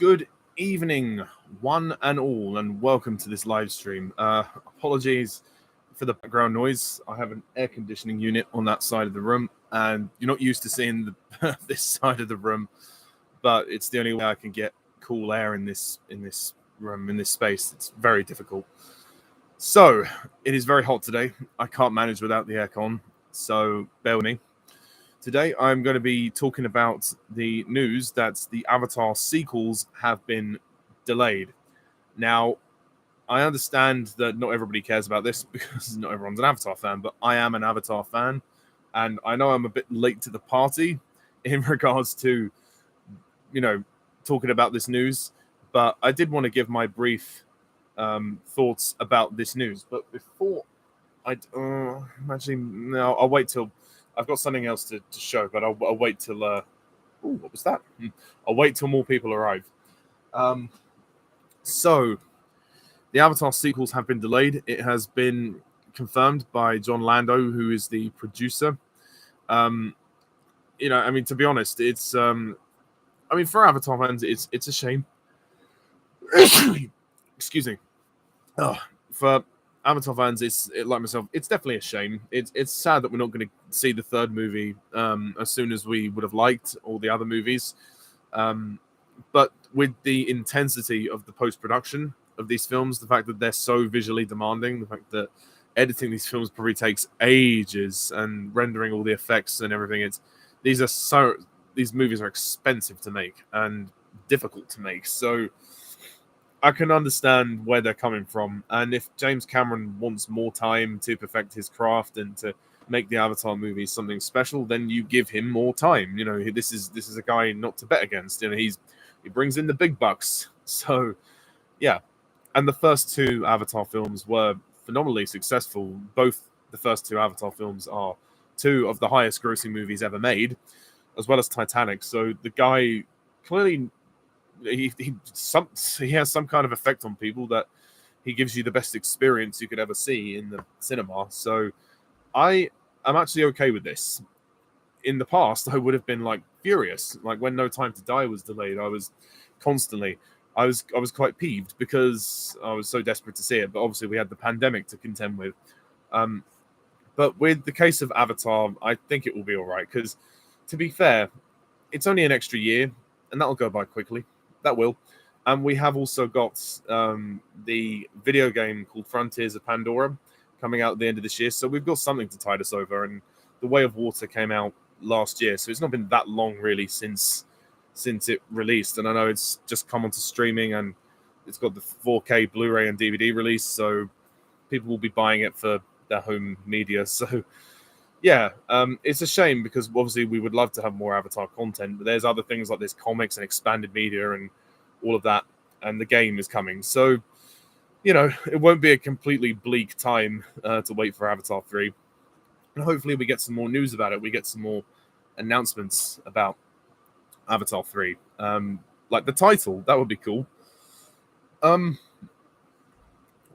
Good evening, one and all, and welcome to this live stream. Apologies for the background noise. I have an air conditioning unit on that side of the room, and you're not used to seeing this side of the room, but it's the only way I can get cool air in this room, in this space. It's very difficult. So it is very hot today. I can't manage without the aircon, so bear with me. Today, I'm going to be talking about the news that the Avatar sequels have been delayed. Now, I understand that not everybody cares about this because not everyone's an Avatar fan, but I am an Avatar fan, and I know I'm a bit late to the party in regards to, talking about this news, but I did want to give my brief thoughts about this news. But before actually, no, I'll wait till I've got something else to show, but I'll wait till. What was that? I'll wait till more people arrive. So, the Avatar sequels have been delayed. It has been confirmed by John Lando, who is the producer. To be honest, it's. For Avatar fans, it's a shame. Excuse me. For Avatar fans, like myself, it's definitely a shame. It's sad that we're not going to see the third movie as soon as we would have liked all the other movies. But with the intensity of the post-production of these films, the fact that they're so visually demanding, the fact that editing these films probably takes ages and rendering all the effects and everything, these movies are expensive to make and difficult to make. So I can understand where they're coming from, and if James Cameron wants more time to perfect his craft and to make the Avatar movies something special, then you give him more time. This is a guy not to bet against. He brings in the big bucks. So, yeah. And the first two Avatar films were phenomenally successful. Both the first two Avatar films are two of the highest grossing movies ever made, as well as Titanic. So the guy clearly. He has some kind of effect on people that he gives you the best experience you could ever see in the cinema. So I am actually okay with this. In the past, I would have been furious. When No Time to Die was delayed, I was quite peeved because I was so desperate to see it. But obviously, we had the pandemic to contend with. But with the case of Avatar, I think it will be all right because, to be fair, it's only an extra year, and that'll go by quickly. That will. And we have also got the video game called Frontiers of Pandora coming out at the end of this year. So we've got something to tide us over. And The Way of Water came out last year. So it's not been that long, really, since it released. And I know it's just come onto streaming and it's got the 4K Blu-ray and DVD release. So people will be buying it for their home media. So yeah, it's a shame because obviously we would love to have more Avatar content, but there's other things like this comics and expanded media and all of that, and the game is coming. So, it won't be a completely bleak time to wait for Avatar 3. And hopefully we get some more news about it. We get some more announcements about Avatar 3. Like the title, that would be cool. Let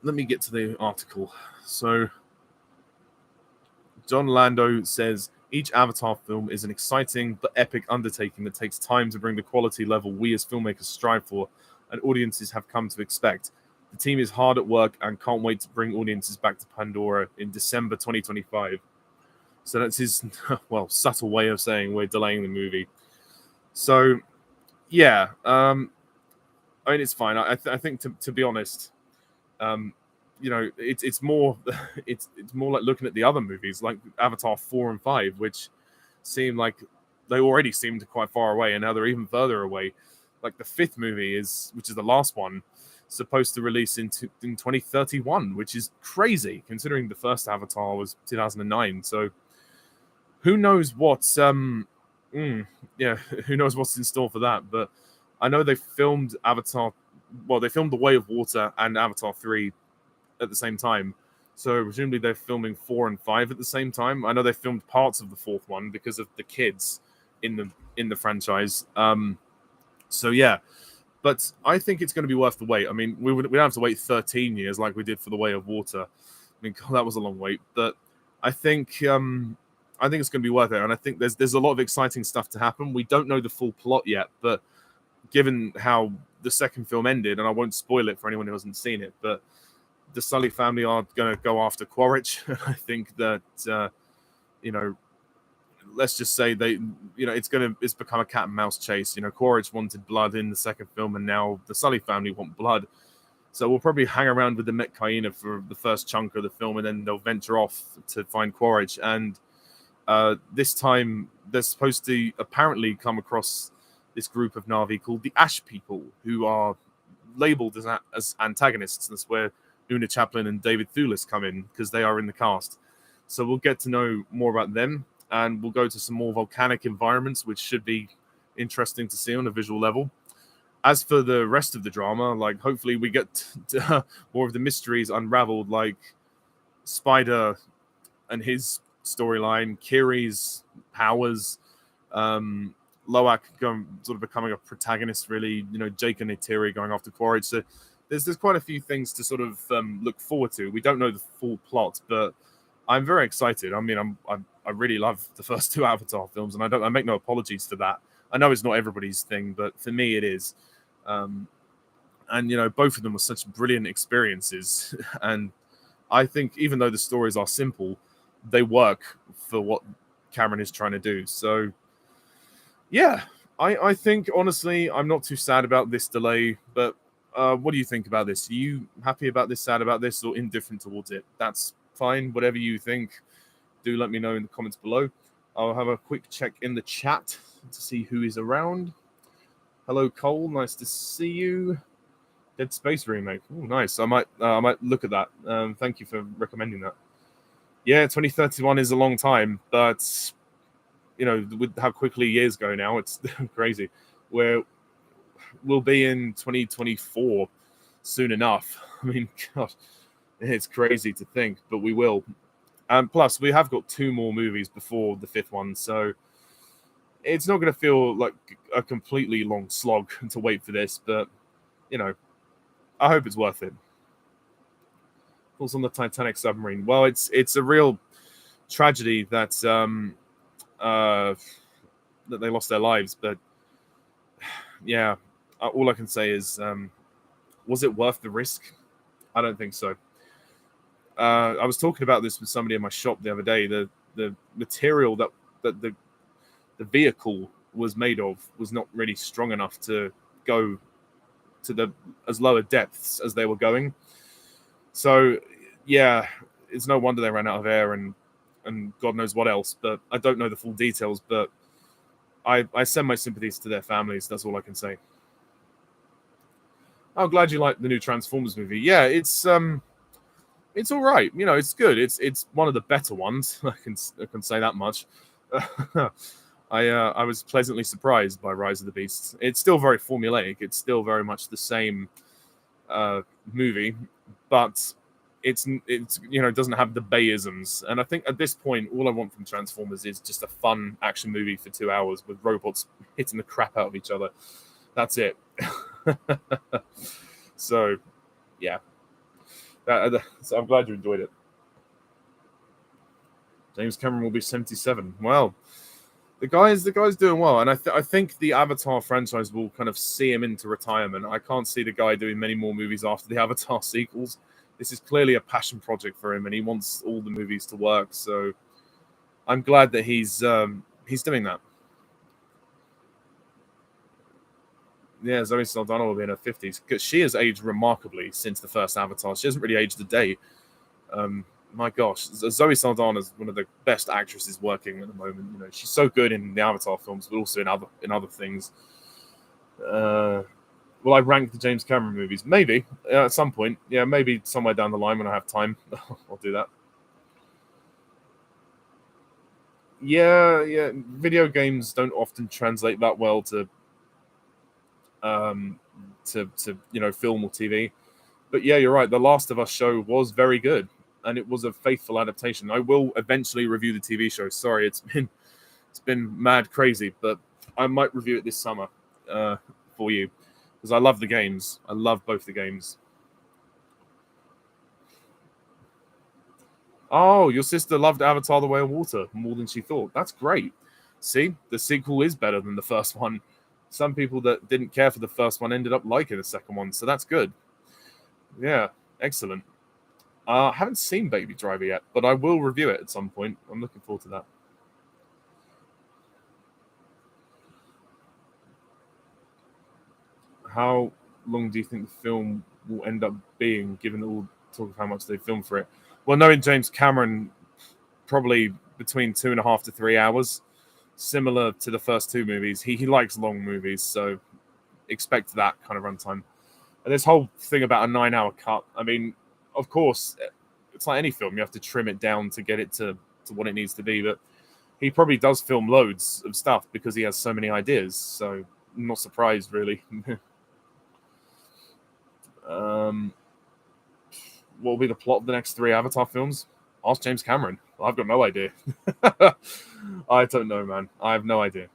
me get to the article. So John Lando says, each Avatar film is an exciting but epic undertaking that takes time to bring the quality level we as filmmakers strive for and audiences have come to expect. The team is hard at work and can't wait to bring audiences back to Pandora in December 2025. So that's his, subtle way of saying we're delaying the movie. So, yeah, it's fine. I think to be honest, it's more it's more like looking at the other movies like Avatar 4 and 5, which seem like they already seemed quite far away, and now they're even further away. Like the fifth movie which is the last one, supposed to release in 2031, which is crazy considering the first Avatar was 2009. So who knows who knows what's in store for that. But I know they filmed Avatar. Well, they filmed The Way of Water and Avatar 3 at the same time. So presumably they're filming 4 and 5 at the same time. I know they filmed parts of the fourth one because of the kids in the franchise. So yeah, but I think it's going to be worth the wait. I mean, we don't have to wait 13 years like we did for The Way of Water. I mean, God, that was a long wait. But I think it's going to be worth it, and I think there's a lot of exciting stuff to happen. We don't know the full plot yet, but given how the second film ended, and I won't spoil it for anyone who hasn't seen it, but the Sully family are going to go after Quaritch. I think that you know, let's just say they, it's become a cat and mouse chase. Quaritch wanted blood in the second film, and now the Sully family want blood. So we'll probably hang around with the Met Hyena for the first chunk of the film, and then they'll venture off to find Quaritch. And this time, they're supposed to apparently come across this group of Na'vi called the Ash People, who are labeled as antagonists. That's where Una Chaplin and David Thewlis come in, because they are in the cast. So we'll get to know more about them, and we'll go to some more volcanic environments, which should be interesting to see on a visual level. As for the rest of the drama, like, hopefully we get to more of the mysteries unraveled, like Spider and his storyline, Kiri's powers, Loak sort of becoming a protagonist, really. Jake and Neytiri going after Quaritch. So there's quite a few things to sort of look forward to. We don't know the full plot, but I'm very excited. I mean, I really love the first two Avatar films, and I make no apologies for that. I know it's not everybody's thing, but for me it is. And both of them were such brilliant experiences, and I think even though the stories are simple, they work for what Cameron is trying to do. So yeah, I think honestly I'm not too sad about this delay. But what do you think about this? Are you happy about this, sad about this, or indifferent towards it? That's fine. Whatever you think, do let me know in the comments below. I'll have a quick check in the chat to see who is around. Hello, Cole. Nice to see you. Dead Space remake. Oh, nice. I might look at that. Thank you for recommending that. Yeah, 2031 is a long time, but with how quickly years go now, it's crazy. We'll be in 2024 soon enough. I mean, God, it's crazy to think, but we will. And plus, we have got 2 more movies before the 5th one, so it's not going to feel like a completely long slog to wait for this, but, I hope it's worth it. Falls on the Titanic submarine. Well, it's a real tragedy that that they lost their lives, but yeah, all I can say is, was it worth the risk? I don't think so. I was talking about this with somebody in my shop the other day. The material that the vehicle was made of was not really strong enough to go to as lower depths as they were going. So yeah, it's no wonder they ran out of air and God knows what else. But I don't know the full details. But I send my sympathies to their families. That's all I can say. I'm glad you like the new Transformers movie. Yeah, it's all right. It's good. It's one of the better ones. I can say that much. I was pleasantly surprised by Rise of the Beasts. It's still very formulaic. It's still very much the same movie, but it's doesn't have the Bayisms. And I think at this point, all I want from Transformers is just a fun action movie for 2 hours with robots hitting the crap out of each other. That's it. So, yeah. So I'm glad you enjoyed it. James Cameron will be 77. Well, the guy's doing well, and I think the Avatar franchise will kind of see him into retirement. I can't see the guy doing many more movies after the Avatar sequels. This is clearly a passion project for him, and he wants all the movies to work. So I'm glad that he's doing that. Yeah, Zoe Saldana will be in her 50s, because she has aged remarkably since the first Avatar. She hasn't really aged a day. My gosh, Zoe Saldana is one of the best actresses working at the moment. She's so good in the Avatar films, but also in other things. Will I rank the James Cameron movies? Maybe at some point. Yeah, maybe somewhere down the line when I have time, I'll do that. Yeah. Video games don't often translate that well to film or TV. But yeah, you're right. The Last of Us show was very good, and it was a faithful adaptation. I will eventually review the TV show. Sorry, it's been mad crazy, but I might review it this summer for you, because I love the games. I love both the games. Oh, your sister loved Avatar: The Way of Water more than she thought. That's great. See, the sequel is better than the first one. some people that didn't care for the first one ended up liking the second one, so that's good. Yeah, excellent. I haven't seen Baby Driver yet, but I will review it at some point. I'm looking forward to that. How long do you think the film will end up being, given all talk of how much they filmed for it? Well, knowing James Cameron, probably between 2.5 to 3 hours, similar to the first two movies. He likes long movies, so expect that kind of runtime. And this whole thing about a 9 hour cut, I mean, of course, it's like any film, you have to trim it down to get it to what it needs to be. But he probably does film loads of stuff because he has so many ideas. So I'm not surprised, really. What will be the plot of the next three Avatar films? Ask James Cameron. I've got no idea. I don't know, man. I have no idea.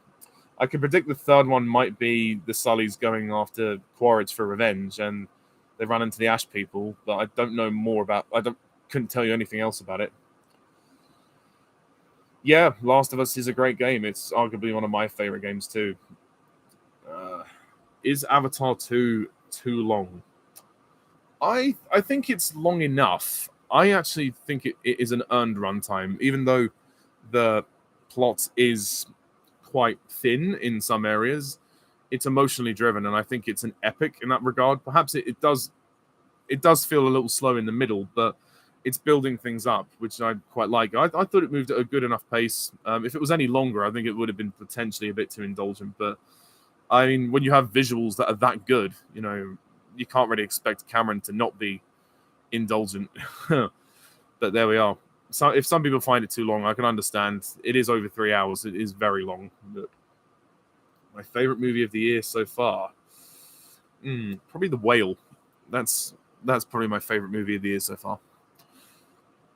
I can predict the third one might be the Sullys going after Quaritch for revenge, and they run into the Ash people. But I don't know more about. Couldn't tell you anything else about it. Yeah, Last of Us is a great game. It's arguably one of my favorite games too. Is Avatar 2 too long? I think it's long enough. I actually think it is an earned runtime, even though the plot is quite thin in some areas. It's emotionally driven, and I think it's an epic in that regard. Perhaps it does feel a little slow in the middle, but it's building things up, which I quite like. I thought it moved at a good enough pace. If it was any longer, I think it would have been potentially a bit too indulgent. But I mean, when you have visuals that are that good, you can't really expect Cameron to not be indulgent. But there we are. So if some people find it too long, I can understand. It is over 3 hours. It is very long. But my favorite movie of the year so far, probably The Whale. That's probably my favorite movie of the year so far.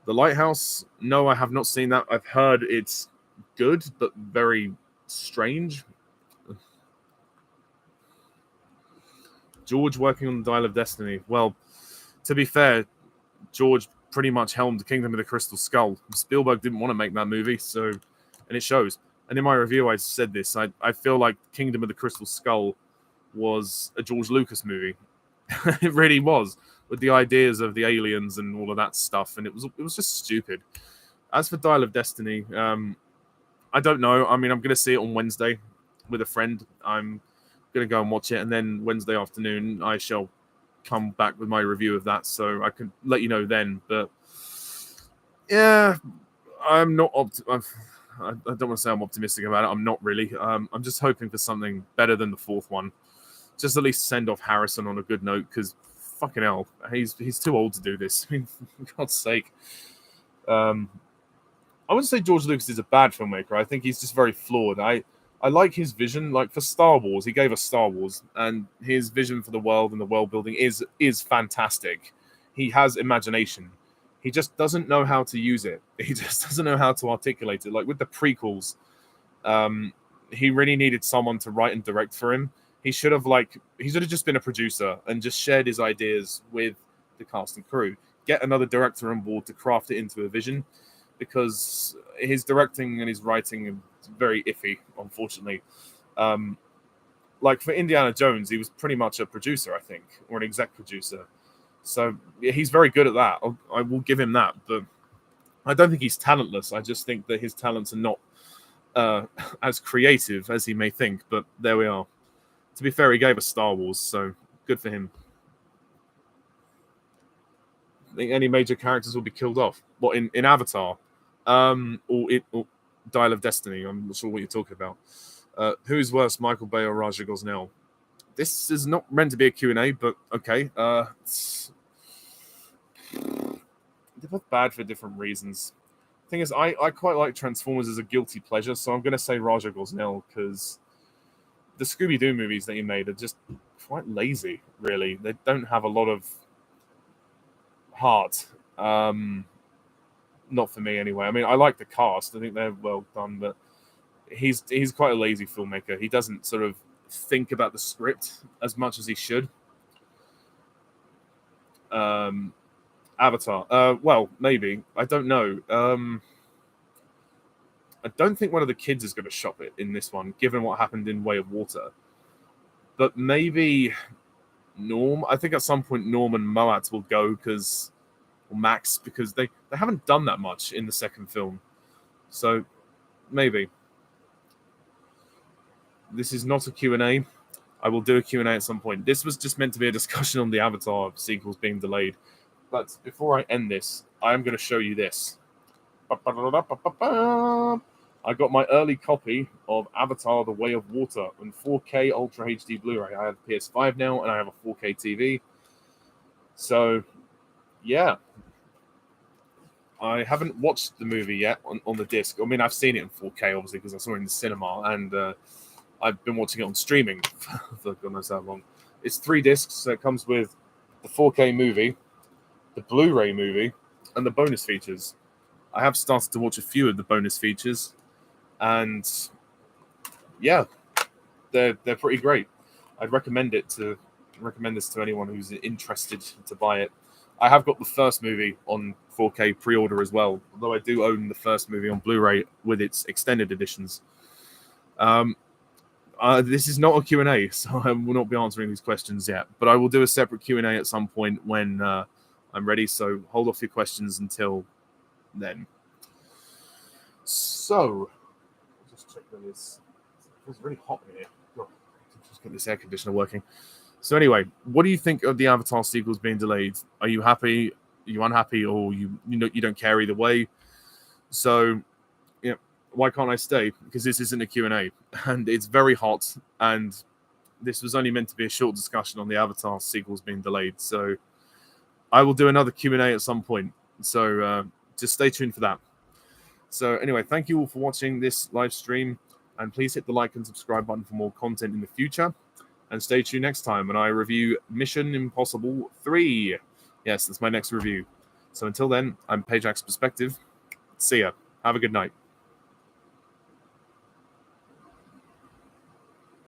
The Lighthouse. No, I have not seen that. I've heard it's good, but very strange. George working on the Dial of Destiny. Well, to be fair, George pretty much helmed Kingdom of the Crystal Skull. Spielberg didn't want to make that movie, and it shows. And in my review, I said this. I feel like Kingdom of the Crystal Skull was a George Lucas movie. It really was, with the ideas of the aliens and all of that stuff, and it was just stupid. As for Dial of Destiny, I don't know. I mean, I'm going to see it on Wednesday with a friend. I'm going to go and watch it, and then Wednesday afternoon I shall come back with my review of that, so I can let you know then. But yeah, I'm not I don't want to say I'm optimistic about it. I'm not really. I'm just hoping for something better than the fourth one. Just at least send off Harrison on a good note, because fucking hell, he's too old to do this. I mean, for God's sake. I wouldn't say George Lucas is a bad filmmaker. I think he's just very flawed. I like his vision. Like for Star Wars, he gave us Star Wars, and his vision for the world and the world building is fantastic. He has imagination. He just doesn't know how to use it. He just doesn't know how to articulate it. Like with the prequels, he really needed someone to write and direct for him. He should have just been a producer and just shared his ideas with the cast and crew. Get another director on board to craft it into a vision, because his directing and his writing are very iffy, unfortunately. Like for Indiana Jones, he was pretty much a producer, I think, or an exec producer. So yeah, he's very good at that. I will give him that, but I don't think he's talentless. I just think that his talents are not as creative as he may think. But there we are. To be fair, he gave us Star Wars, so good for him. I think any major characters will be killed off. What in Avatar, or Dial of Destiny? I'm not sure what you're talking about. Who's worse, Michael Bay or Raja Gosnell? This is not meant to be a Q&A, but okay. They're both bad for different reasons. Thing is, I quite like Transformers as a guilty pleasure, so I'm going to say Raja Gosnell, because the Scooby-Doo movies that he made are just quite lazy, really. They don't have a lot of heart. Not for me, anyway. I mean, I like the cast. I think they're well done, but he's quite a lazy filmmaker. He doesn't sort of think about the script as much as he should. Avatar. Well, maybe. I don't know. I don't think one of the kids is going to shop it in this one, given what happened in Way of Water. but maybe Norm. I think at some point Norm and Moat will go or Max, because they haven't done that much in the second film. So maybe. This is not a Q&A. I will do a Q&A at some point. This was just meant to be a discussion on the Avatar sequels being delayed. But before I end this, I am going to show you this. I got my early copy of Avatar: The Way of Water on 4K Ultra HD Blu-ray. I have a PS5 now, and I have a 4K TV. So, yeah. I haven't watched the movie yet on the disc. I mean, I've seen it in 4K, obviously, because I saw it in the cinema, and I've been watching it on streaming for God knows how long. It's 3 discs, so it comes with the 4K movie, the Blu-ray movie, and the bonus features. I have started to watch a few of the bonus features, and yeah, they're pretty great. I'd recommend this to anyone who's interested to buy it. I have got the first movie on 4K pre-order as well, although I do own the first movie on Blu-ray with its extended editions. This is not a Q&A, so I will not be answering these questions yet, but I will do a separate Q&A at some point when I'm ready, so hold off your questions until then. So, I'll just check that it's really hot in here. Just get this air conditioner working. So anyway, what do you think of the Avatar sequels being delayed? Are you happy? Are you unhappy? Or you don't care either way? So, yeah, why can't I stay? Because this isn't a Q&A, and it's very hot, and this was only meant to be a short discussion on the Avatar sequels being delayed. So I will do another Q&A at some point. So just stay tuned for that. So anyway, thank you all for watching this live stream, and please hit the like and subscribe button for more content in the future. And stay tuned next time when I review Mission Impossible 3. Yes, that's my next review. So until then, I'm Pajak's Perspective. See ya. Have a good night.